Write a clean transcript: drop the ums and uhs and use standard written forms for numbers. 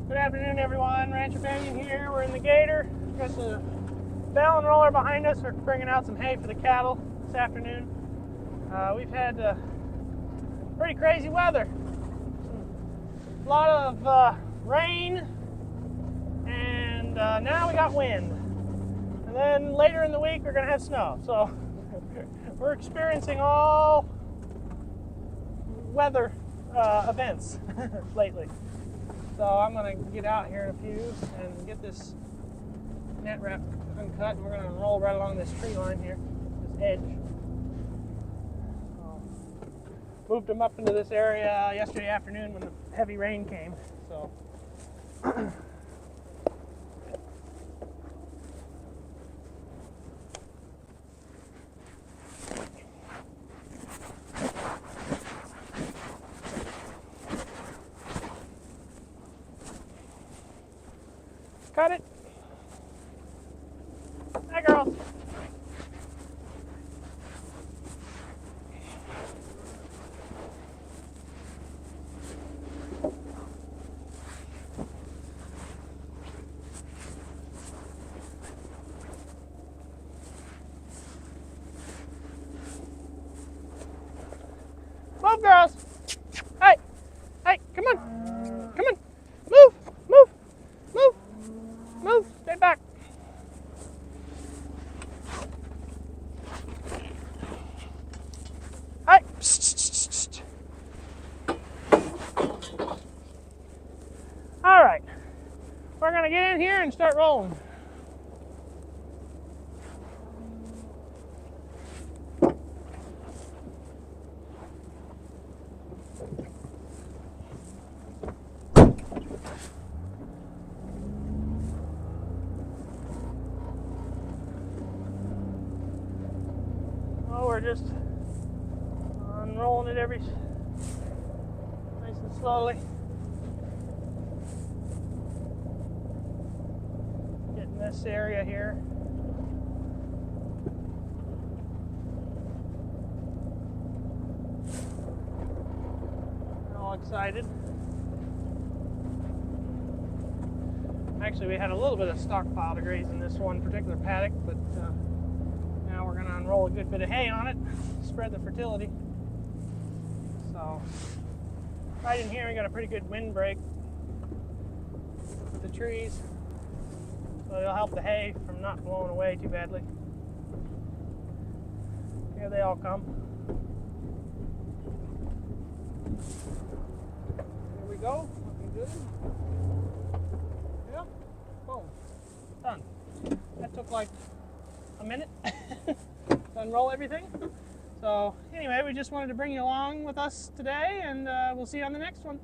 Good afternoon, everyone. Rancher Banyon here. We're in the Gator. We've got the Bale Unroller behind us. We're bringing out some hay for the cattle this afternoon. We've had pretty crazy weather. A lot of rain, and now we got wind. And then later in the week, we're going to have snow. So we're experiencing all weather events lately. So I'm going to get out here in a few and get this net wrap uncut, and we're going to roll right along this tree line here, this edge. Moved them up into this area yesterday afternoon when the heavy rain came. So cut it. Hi, girls. Move, girls. Hey, hey, come on. Come on. Move, move, move, move. Stay back. Hey. All right. We're going to get in here and start rolling. We're just unrolling it nice and slowly. Getting this area here. All excited. Actually, we had a little bit of stockpile to graze in this one particular paddock, but now we're going to unroll a good bit of hay on it, spread the fertility. So, right in here we got a pretty good windbreak with the trees, so it'll help the hay from not blowing away too badly. Here they all come. Here we go, looking good. Yep, boom, done. That took like a minute to unroll everything. So anyway, we just wanted to bring you along with us today, and we'll see you on the next one.